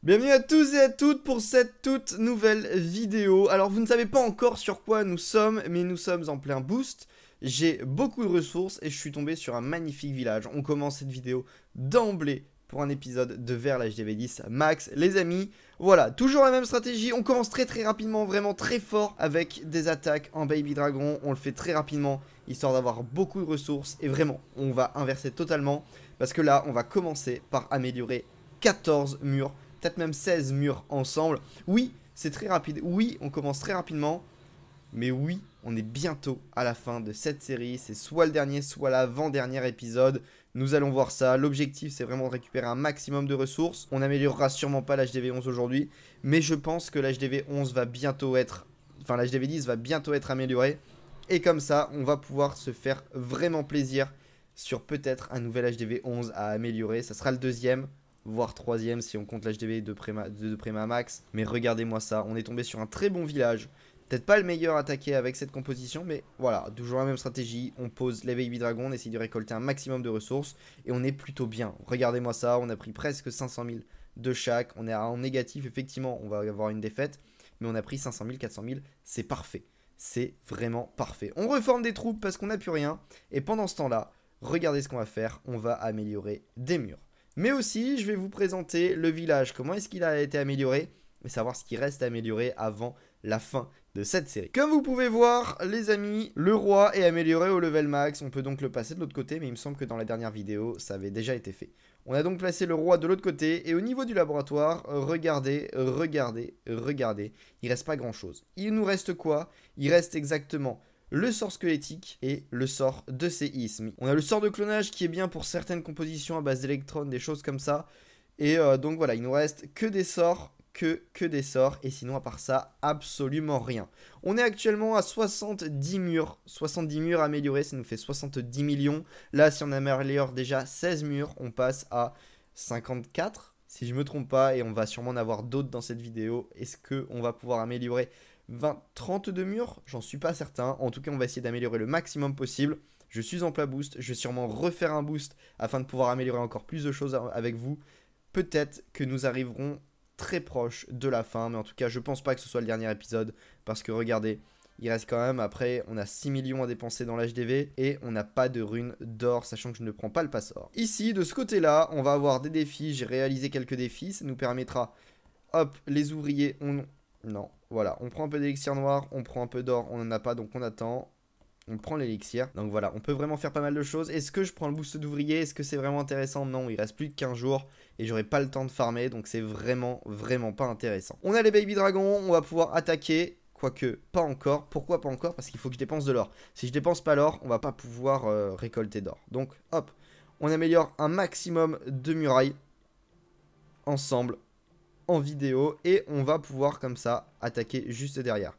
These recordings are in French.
Bienvenue à tous et à toutes pour cette toute nouvelle vidéo. Alors vous ne savez pas encore sur quoi nous sommes, mais nous sommes en plein boost. J'ai beaucoup de ressources et je suis tombé sur un magnifique village. On commence cette vidéo d'emblée pour un épisode de vers l'HDV10 max. Les amis, voilà, toujours la même stratégie. On commence très rapidement, vraiment très fort avec des attaques en Baby Dragon. On le fait très rapidement, histoire d'avoir beaucoup de ressources. Et vraiment, on va inverser totalement. Parce que là, on va commencer par améliorer 14 murs, peut-être même 16 murs ensemble. Oui, c'est très rapide. Oui, on commence très rapidement. Mais oui, on est bientôt à la fin de cette série. C'est soit le dernier, soit l'avant-dernier épisode. Nous allons voir ça. L'objectif, c'est vraiment de récupérer un maximum de ressources. On n'améliorera sûrement pas l'HDV11 aujourd'hui. Mais je pense que l'HDV11 va bientôt être... Enfin, l'HDV10 va bientôt être amélioré. Et comme ça, on va pouvoir se faire vraiment plaisir sur peut-être un nouvel HDV11 à améliorer. Ça sera le deuxième, voire troisième si on compte l'HDV de Préma Max. Mais regardez-moi ça, on est tombé sur un très bon village. Peut-être pas le meilleur attaqué avec cette composition, mais voilà, toujours la même stratégie. On pose les Baby Dragons, on essaye de récolter un maximum de ressources et on est plutôt bien. Regardez-moi ça, on a pris presque 500 000 de chaque. On est en négatif, effectivement, on va avoir une défaite, mais on a pris 500 000, 400 000, c'est parfait. C'est vraiment parfait. On reforme des troupes parce qu'on n'a plus rien. Et pendant ce temps-là, regardez ce qu'on va faire. On va améliorer des murs. Mais aussi, je vais vous présenter le village. Comment est-ce qu'il a été amélioré et savoir ce qui reste à améliorer avant la fin de cette série. Comme vous pouvez voir, les amis, le roi est amélioré au level max. On peut donc le passer de l'autre côté, mais il me semble que dans la dernière vidéo, ça avait déjà été fait. On a donc placé le roi de l'autre côté. Et au niveau du laboratoire, regardez. Il reste pas grand-chose. Il nous reste quoi? Il reste exactement le sort squelettique et le sort de séisme. On a le sort de clonage qui est bien pour certaines compositions à base d'électrons, des choses comme ça. Et donc voilà, il nous reste que des sorts, que des sorts, et sinon à part ça, absolument rien. On est actuellement à 70 murs améliorés, ça nous fait 70 millions. Là, si on améliore déjà 16 murs, on passe à 54, si je me trompe pas, et on va sûrement en avoir d'autres dans cette vidéo. Est-ce qu'on va pouvoir améliorer 32 murs? J'en suis pas certain. En tout cas, on va essayer d'améliorer le maximum possible. Je suis en plein boost, je vais sûrement refaire un boost afin de pouvoir améliorer encore plus de choses avec vous. Peut-être que nous arriverons très proche de la fin, mais en tout cas, je pense pas que ce soit le dernier épisode, parce que regardez, il reste quand même, après, on a 6 millions à dépenser dans l'HDV, et on n'a pas de runes d'or, sachant que je ne prends pas le passeur. Ici, de ce côté-là, on va avoir des défis, j'ai réalisé quelques défis, ça nous permettra, hop, les ouvriers, non, voilà, on prend un peu d'élixir noir, on prend un peu d'or, on n'en a pas, donc on attend. On prend l'élixir. Donc voilà, on peut vraiment faire pas mal de choses. Est-ce que je prends le boost d'ouvrier? Est-ce que c'est vraiment intéressant? Non, il reste plus que 15 jours et j'aurai pas le temps de farmer. Donc c'est vraiment pas intéressant. On a les Baby Dragons, on va pouvoir attaquer. Quoique, pas encore. Pourquoi pas encore? Parce qu'il faut que je dépense de l'or. Si je dépense pas l'or, on va pas pouvoir récolter d'or. Donc hop, on améliore un maximum de murailles ensemble en vidéo. Et on va pouvoir comme ça attaquer juste derrière.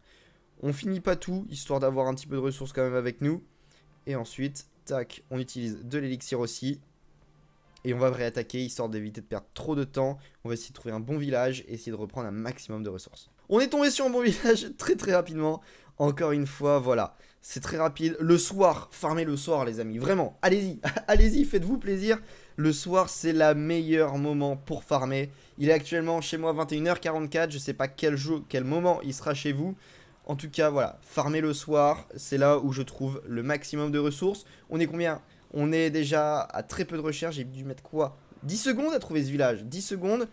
On finit pas tout, histoire d'avoir un petit peu de ressources quand même avec nous. Et ensuite, tac, on utilise de l'élixir aussi. Et on va réattaquer, histoire d'éviter de perdre trop de temps. On va essayer de trouver un bon village et essayer de reprendre un maximum de ressources. On est tombé sur un bon village très rapidement. Encore une fois, voilà. C'est très rapide. Le soir, farmez le soir les amis. Vraiment, allez-y, allez-y, faites-vous plaisir. Le soir, c'est le meilleur moment pour farmer. Il est actuellement chez moi 21h44. Je sais pas quel moment il sera chez vous. En tout cas, voilà, farmer le soir, c'est là où je trouve le maximum de ressources. On est combien? On est déjà à très peu de recherche. J'ai dû mettre quoi? 10 secondes à trouver ce village. 10 secondes.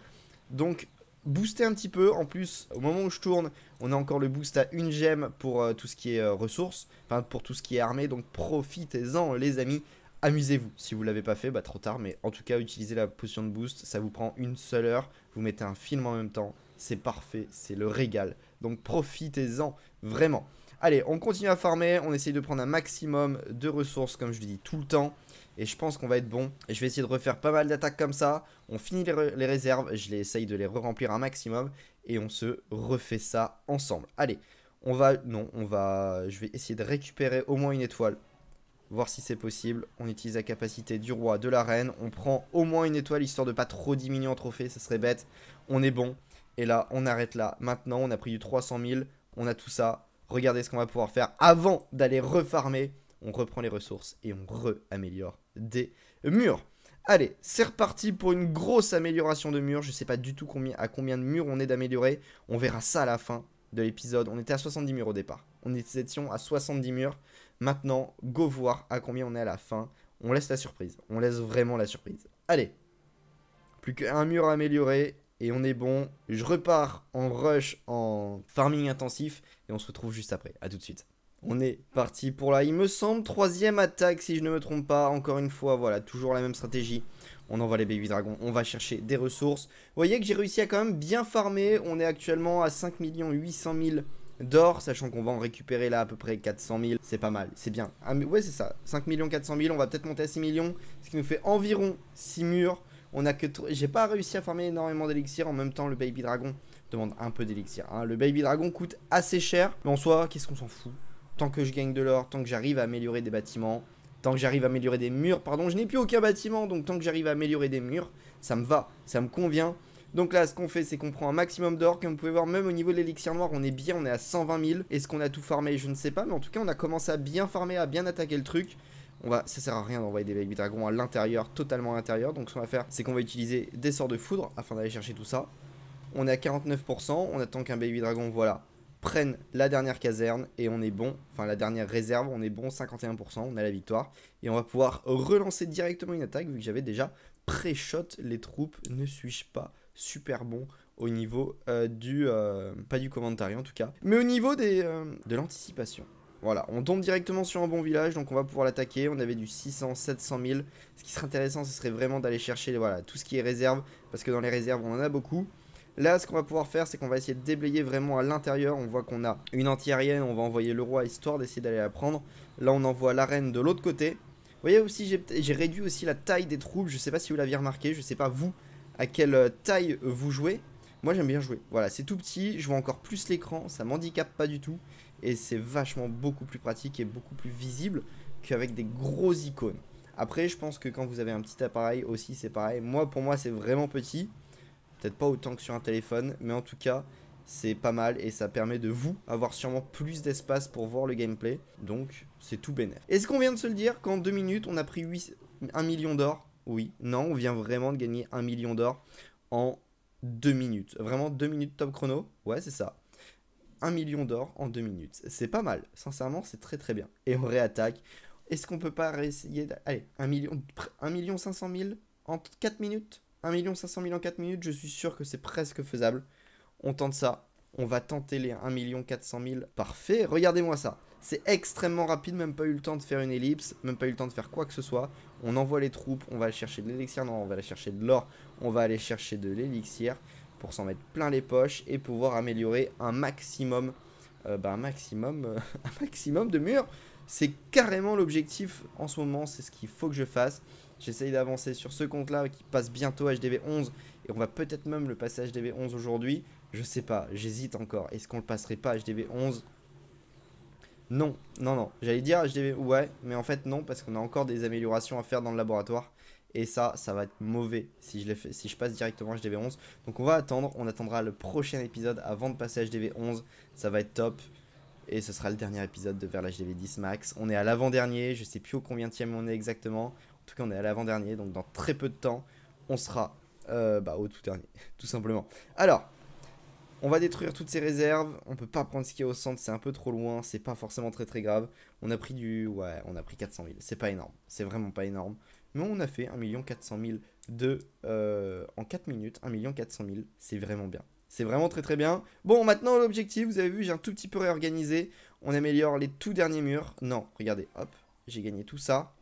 Donc, booster un petit peu. En plus, au moment où je tourne, on a encore le boost à une gemme pour tout ce qui est ressources. Enfin, pour tout ce qui est armée. Donc, profitez-en, les amis. Amusez-vous. Si vous ne l'avez pas fait, bah trop tard. Mais en tout cas, utilisez la potion de boost. Ça vous prend une seule heure. Vous mettez un film en même temps. C'est parfait. C'est le régal. Donc profitez-en vraiment. Allez, on continue à farmer. On essaye de prendre un maximum de ressources, comme je le dis tout le temps. Et je pense qu'on va être bon. Et je vais essayer de refaire pas mal d'attaques comme ça. On finit les réserves. Je essaye de les remplir un maximum. Et on se refait ça ensemble. Allez, je vais essayer de récupérer au moins une étoile. Voir si c'est possible. On utilise la capacité du roi, de la reine. On prend au moins une étoile, histoire de pas trop diminuer en trophée. Ça serait bête. On est bon. Et là, on arrête là. Maintenant, on a pris du 300 000. On a tout ça. Regardez ce qu'on va pouvoir faire avant d'aller refarmer. On reprend les ressources et on re-améliore des murs. Allez, c'est reparti pour une grosse amélioration de mur. Je sais pas du tout à combien de murs on est d'améliorer. On verra ça à la fin de l'épisode. On était à 70 murs au départ. On était à 70 murs. Maintenant, go voir à combien on est à la fin. On laisse la surprise. On laisse vraiment la surprise. Allez, plus qu'un mur à améliorer et on est bon. Je repars en rush, en farming intensif et on se retrouve juste après. A tout de suite. On est parti pour là, il me semble, troisième attaque si je ne me trompe pas. Encore une fois, voilà, toujours la même stratégie. On envoie les baby dragons, on va chercher des ressources. Vous voyez que j'ai réussi à quand même bien farmer. On est actuellement à 5 800 000 d'or, sachant qu'on va en récupérer là à peu près 400 000. C'est pas mal, c'est bien. Ah, ouais, c'est ça, 5 400 000, on va peut-être monter à 6 millions, ce qui nous fait environ 6 murs. On a que j'ai pas réussi à farmer énormément d'élixir. En même temps, le baby dragon demande un peu d'élixir. Hein. Le baby dragon coûte assez cher, mais en soi, qu'est-ce qu'on s'en fout? Tant que je gagne de l'or, tant que j'arrive à améliorer des bâtiments, tant que j'arrive à améliorer des murs, pardon, je n'ai plus aucun bâtiment, donc tant que j'arrive à améliorer des murs, ça me va, ça me convient. Donc là, ce qu'on fait, c'est qu'on prend un maximum d'or. Comme vous pouvez voir, même au niveau de l'élixir noir, on est bien, on est à 120 000. Est-ce qu'on a tout farmé? Je ne sais pas, mais en tout cas, on a commencé à bien farmer, à bien attaquer le truc. Ça sert à rien d'envoyer des baby dragons à l'intérieur, totalement à l'intérieur. Donc ce qu'on va faire, c'est qu'on va utiliser des sorts de foudre afin d'aller chercher tout ça. On est à 49%, on attend qu'un baby dragon, voilà, prenne la dernière caserne et on est bon. Enfin, la dernière réserve, on est bon, 51%, on a la victoire. Et on va pouvoir relancer directement une attaque vu que j'avais déjà pré-shot les troupes. Ne suis-je pas super bon au niveau pas du commentary en tout cas, mais au niveau de l'anticipation. Voilà, on tombe directement sur un bon village, donc on va pouvoir l'attaquer. On avait du 600, 700 000. Ce qui serait intéressant, ce serait vraiment d'aller chercher voilà, tout ce qui est réserve, parce que dans les réserves, on en a beaucoup. Là, ce qu'on va pouvoir faire, c'est qu'on va essayer de déblayer vraiment à l'intérieur. On voit qu'on a une anti-aérienne, on va envoyer le roi histoire d'essayer d'aller la prendre. Là, on envoie la reine de l'autre côté. Vous voyez aussi, j'ai réduit aussi la taille des troupes. Je sais pas si vous l'aviez remarqué, je sais pas vous, à quelle taille vous jouez. Moi, j'aime bien jouer. Voilà, c'est tout petit, je vois encore plus l'écran, ça m'handicape pas du tout. Et c'est vachement beaucoup plus pratique et beaucoup plus visible qu'avec des gros icônes. Après, je pense que quand vous avez un petit appareil aussi, c'est pareil. Moi, pour moi, c'est vraiment petit. Peut-être pas autant que sur un téléphone, mais en tout cas, c'est pas mal et ça permet de vous avoir sûrement plus d'espace pour voir le gameplay. Donc, c'est tout bénef. Est-ce qu'on vient de se le dire qu'en 2 minutes, on a pris 1 million d'or? Oui, non, on vient vraiment de gagner 1 million d'or en 2 minutes. Vraiment 2 minutes top chrono? Ouais, c'est ça. 1 million d'or en 2 minutes. C'est pas mal. Sincèrement, c'est très très bien. Et on réattaque. Est-ce qu'on peut pas réessayer allez, 1 million 500 000 en 4 minutes? 1 500 000 en 4 minutes, je suis sûr que c'est presque faisable. On tente ça. On va tenter les 1 400 000. Parfait. Regardez-moi ça. C'est extrêmement rapide. Même pas eu le temps de faire une ellipse. Même pas eu le temps de faire quoi que ce soit. On envoie les troupes. On va aller chercher de l'élixir. Non, on va aller chercher de l'or. On va aller chercher de l'élixir pour s'en mettre plein les poches et pouvoir améliorer un maximum, un maximum de murs. C'est carrément l'objectif en ce moment. C'est ce qu'il faut que je fasse. J'essaye d'avancer sur ce compte-là qui passe bientôt HDV 11. Et on va peut-être même le passer HDV 11 aujourd'hui. Je sais pas, j'hésite encore. Est-ce qu'on le passerait pas HDV 11? Non, non, non. J'allais dire HDV, ouais. Mais en fait, non, parce qu'on a encore des améliorations à faire dans le laboratoire. Et ça va être mauvais si je passe directement HDV 11. Donc on va attendre. On attendra le prochain épisode avant de passer HDV 11. Ça va être top. Et ce sera le dernier épisode de vers l'HDV 10 max. On est à l'avant-dernier. Je sais plus au combienième on est exactement. En tout cas, on est à l'avant-dernier. Donc dans très peu de temps, on sera au tout dernier. Tout simplement. Alors, on va détruire toutes ces réserves. On peut pas prendre ce qui est au centre. C'est un peu trop loin. C'est pas forcément très très grave. On a pris on a pris 400 000. C'est pas énorme. C'est vraiment pas énorme. Mais on a fait 1 400 000 en 4 minutes. 1 400 000. C'est vraiment bien. C'est vraiment très très bien. Bon, maintenant l'objectif, vous avez vu, j'ai un tout petit peu réorganisé. On améliore les tout derniers murs. Non, regardez, hop, j'ai gagné tout ça.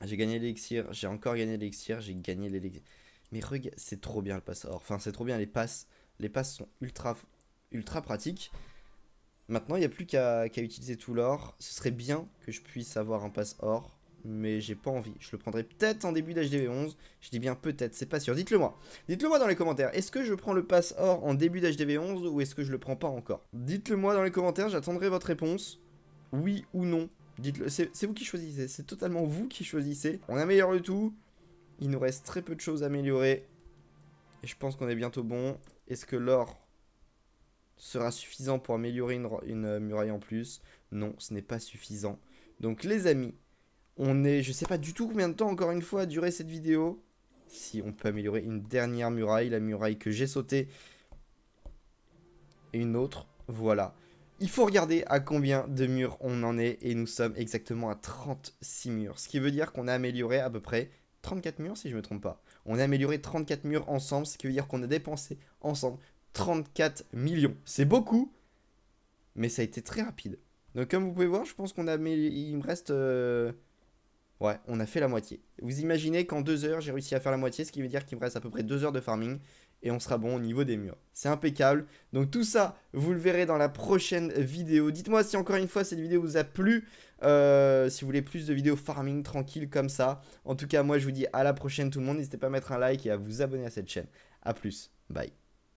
J'ai gagné l'élixir, j'ai encore gagné l'élixir, j'ai gagné l'élixir. Mais regarde, c'est trop bien le pass or. Enfin, c'est trop bien les passes. Les passes sont ultra pratiques. Maintenant, il n'y a plus qu'à utiliser tout l'or. Ce serait bien que je puisse avoir un pass or. Mais j'ai pas envie. Je le prendrai peut-être en début d'HDV 11. Je dis bien peut-être, c'est pas sûr. Dites-le moi. Dites-le moi dans les commentaires. Est-ce que je prends le pass or en début d'HDV 11 ou est-ce que je le prends pas encore? Dites-le moi dans les commentaires, j'attendrai votre réponse. Oui ou non. Dites-le. C'est vous qui choisissez. C'est totalement vous qui choisissez. On améliore le tout. Il nous reste très peu de choses à améliorer. Et je pense qu'on est bientôt bon. Est-ce que l'or sera suffisant pour améliorer une muraille en plus? Non, ce n'est pas suffisant. Donc les amis, Je sais pas du tout combien de temps, encore une fois, a duré cette vidéo. Si on peut améliorer une dernière muraille, la muraille que j'ai sautée. Et une autre, voilà. Il faut regarder à combien de murs on en est. Et nous sommes exactement à 36 murs. Ce qui veut dire qu'on a amélioré à peu près 34 murs, si je me trompe pas. On a amélioré 34 murs ensemble, ce qui veut dire qu'on a dépensé ensemble 34 millions. C'est beaucoup, mais ça a été très rapide. Donc comme vous pouvez voir, je pense qu'on a... Il me reste... Ouais, on a fait la moitié. Vous imaginez qu'en 2 heures, j'ai réussi à faire la moitié, ce qui veut dire qu'il me reste à peu près 2 heures de farming. Et on sera bon au niveau des murs. C'est impeccable. Donc tout ça, vous le verrez dans la prochaine vidéo. Dites-moi si encore une fois cette vidéo vous a plu. Si vous voulez plus de vidéos farming tranquille comme ça. En tout cas, moi je vous dis à la prochaine tout le monde. N'hésitez pas à mettre un like et à vous abonner à cette chaîne. A plus. Bye.